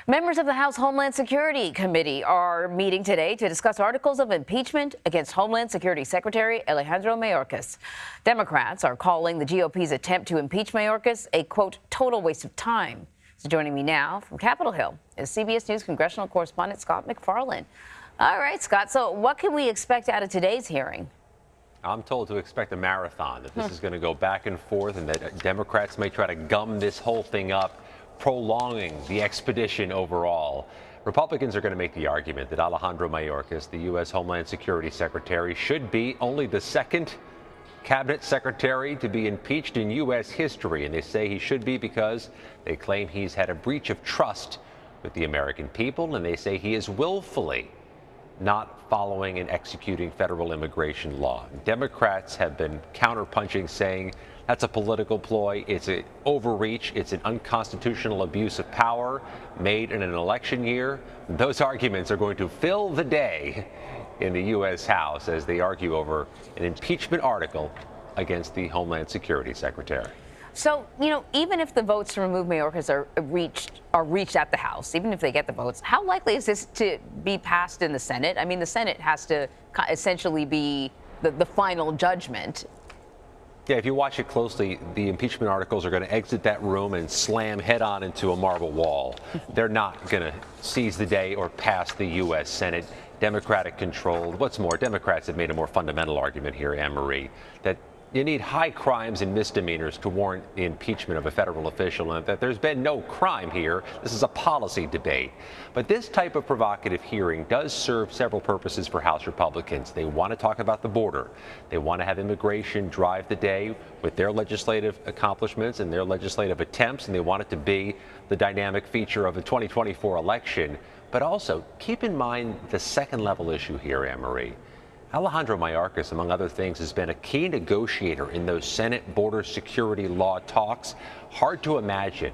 Members of the House Homeland Security Committee are meeting today to discuss articles of impeachment against Homeland Security Secretary Alejandro Mayorkas. Democrats are calling the GOP's attempt to impeach Mayorkas a, quote, total waste of time. So joining me now from Capitol Hill is CBS News congressional correspondent Scott MacFarlane. All right, Scott, so what can we expect out of today's hearing? I'm told to expect a marathon, that this is going to go back and forth and that Democrats may try to gum this whole thing up, prolonging the expedition overall. Republicans are going to make the argument that Alejandro Mayorkas, the U.S. Homeland Security Secretary, should be only the second cabinet secretary to be impeached in U.S. history. And they say he should be because they claim he's had a breach of trust with the American people, and they say he is willfully not following and executing federal immigration law. Democrats have been counterpunching, saying that's a political ploy, it's an overreach, it's an unconstitutional abuse of power made in an election year. Those arguments are going to fill the day in the U.S. House as they argue over an impeachment article against the Homeland Security Secretary. So, even if the votes to remove Mayorkas are reached at the House, even if they get the votes, how likely is this to be passed in the Senate? I mean, the Senate has to essentially be the final judgment. Yeah, if you watch it closely, the impeachment articles are going to exit that room and slam head on into a marble wall. They're not going to seize the day or pass the U.S. Senate, Democratic controlled. What's more, Democrats have made a more fundamental argument here, Anne-Marie, that you need high crimes and misdemeanors to warrant the impeachment of a federal official, and that there's been no crime here. This is a policy debate. But this type of provocative hearing does serve several purposes for House Republicans. They want to talk about the border. They want to have immigration drive the day with their legislative accomplishments and their legislative attempts, and they want it to be the dynamic feature of the 2024 election. But also, keep in mind the second level issue here, Anne-Marie. Alejandro Mayorkas, among other things, has been a key negotiator in those Senate border security law talks. Hard to imagine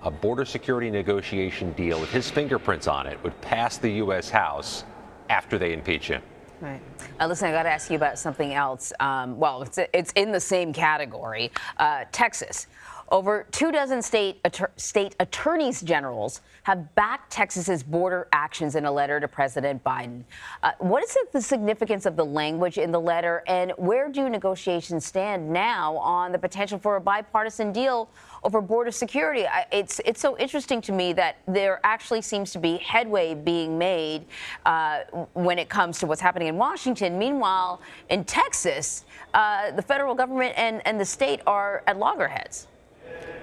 a border security negotiation deal with his fingerprints on it would pass the U.S. House after they impeach him. Right. Listen, I got to ask you about something else. Well, it's in the same category. Texas. Over 24 state attorneys generals have backed Texas's border actions in a letter to President Biden. What is the significance of the language in the letter, and where do negotiations stand now on the potential for a bipartisan deal over border security? It's so interesting to me that there actually seems to be headway being made when it comes to what's happening in Washington. Meanwhile, in Texas, the federal government and the state are at loggerheads.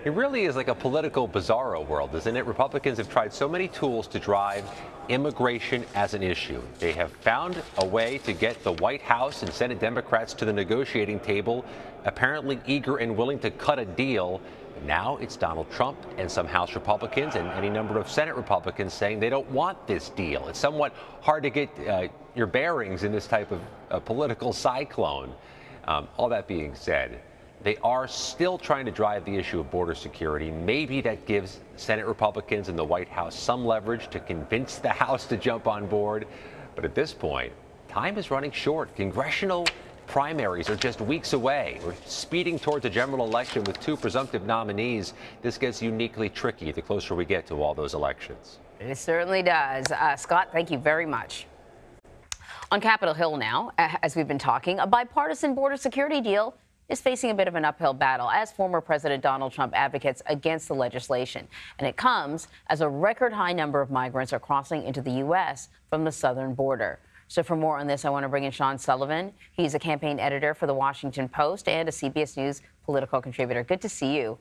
It really is like a political bizarro world, isn't it? Republicans have tried so many tools to drive immigration as an issue. They have found a way to get the White House and Senate Democrats to the negotiating table, apparently eager and willing to cut a deal. Now it's Donald Trump and some House Republicans and any number of Senate Republicans saying they don't want this deal. It's somewhat hard to get your bearings in this type of political cyclone. All that being said, they are still trying to drive the issue of border security. Maybe that gives Senate Republicans and the White House some leverage to convince the House to jump on board. But at this point, time is running short. Congressional primaries are just weeks away. We're speeding towards a general election with two presumptive nominees. This gets uniquely tricky the closer we get to all those elections. It certainly does. Scott, thank you very much. On Capitol Hill now, as we've been talking, a bipartisan border security deal is facing a bit of an uphill battle as former President Donald Trump advocates against the legislation. And it comes as a record high number of migrants are crossing into the U.S. from the southern border. So for more on this, I want to bring in Sean Sullivan. He's a campaign editor for the Washington Post and a CBS News political contributor. Good to see you.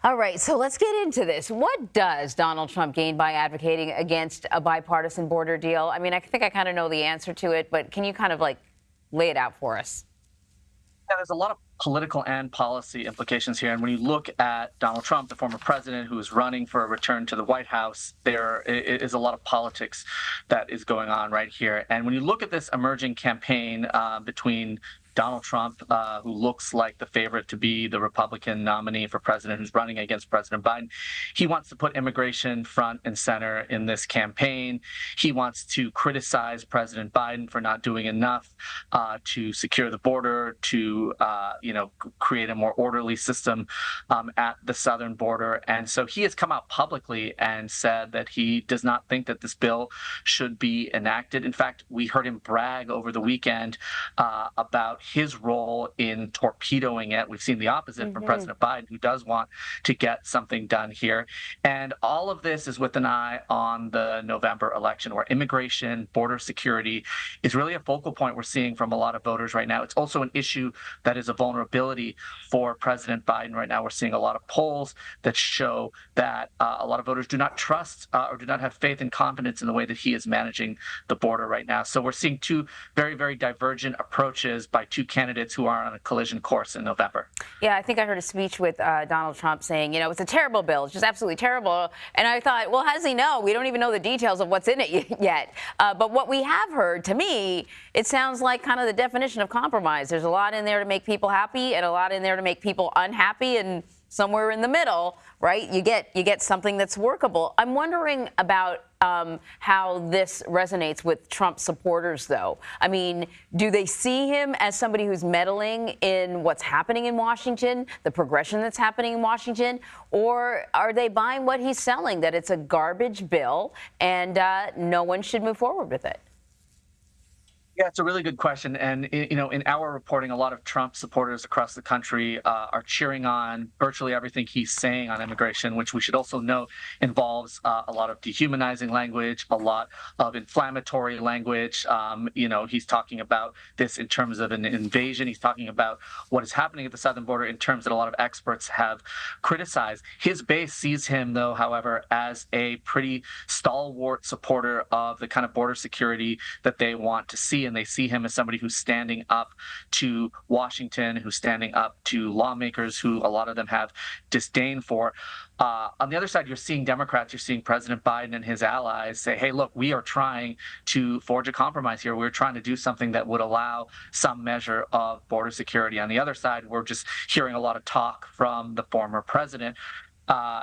All right, so let's get into this. What does Donald Trump gain by advocating against a bipartisan border deal? I mean, I think I kind of know the answer to it, but can you kind of lay it out for us? Yeah, there's a lot of political and policy implications here. And when you look at Donald Trump, the former president who is running for a return to the White House, there is a lot of politics that is going on right here. And when you look at this emerging campaign between Donald Trump, who looks like the favorite to be the Republican nominee for president who's running against President Biden, he wants to put immigration front and center in this campaign. He wants to criticize President Biden for not doing enough to secure the border, to create a more orderly system at the southern border. And so he has come out publicly and said that he does not think that this bill should be enacted. In fact, we heard him brag over the weekend about his role in torpedoing it. We've seen the opposite from President Biden, who does want to get something done here. And all of this is with an eye on the November election, where immigration, border security is really a focal point we're seeing from a lot of voters right now. It's also an issue that is a vulnerability for President Biden right now. We're seeing a lot of polls that show that a lot of voters do not trust or do not have faith and confidence in the way that he is managing the border right now. So we're seeing two very, very divergent approaches by two candidates who are on a collision course in November. Yeah, I think I heard a speech with Donald Trump saying, it's a terrible bill. It's just absolutely terrible. And I thought, well, how does he know? We don't even know the details of what's in it yet. But what we have heard, to me, it sounds like kind of the definition of compromise. There's a lot in there to make people happy and a lot in there to make people unhappy, and somewhere in the middle, right, you get something that's workable. I'm wondering about how this resonates with Trump supporters, though. I mean, do they see him as somebody who's meddling in what's happening in Washington, the progression that's happening in Washington, or are they buying what he's selling, that it's a garbage bill and no one should move forward with it? Yeah, it's a really good question. And, in our reporting, a lot of Trump supporters across the country are cheering on virtually everything he's saying on immigration, which we should also note involves a lot of dehumanizing language, a lot of inflammatory language. He's talking about this in terms of an invasion. He's talking about what is happening at the southern border in terms that a lot of experts have criticized. His base sees him, though, however, as a pretty stalwart supporter of the kind of border security that they want to see. And they see him as somebody who's standing up to Washington, who's standing up to lawmakers who a lot of them have disdain for. On the other side, you're seeing Democrats, you're seeing President Biden and his allies say, hey, look, we are trying to forge a compromise here. We're trying to do something that would allow some measure of border security. On the other side, we're just hearing a lot of talk from the former president.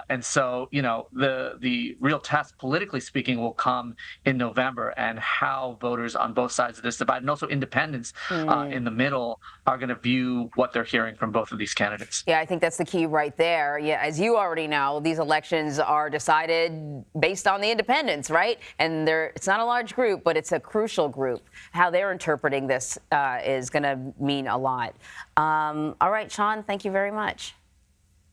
And so, the real test, politically speaking, will come in November, and how voters on both sides of this divide, and also independents in the middle, are going to view what they're hearing from both of these candidates. Yeah, I think that's the key right there. Yeah, as you already know, these elections are decided based on the independents, right? And it's not a large group, but it's a crucial group. How they're interpreting this is going to mean a lot. All right, Sean, thank you very much.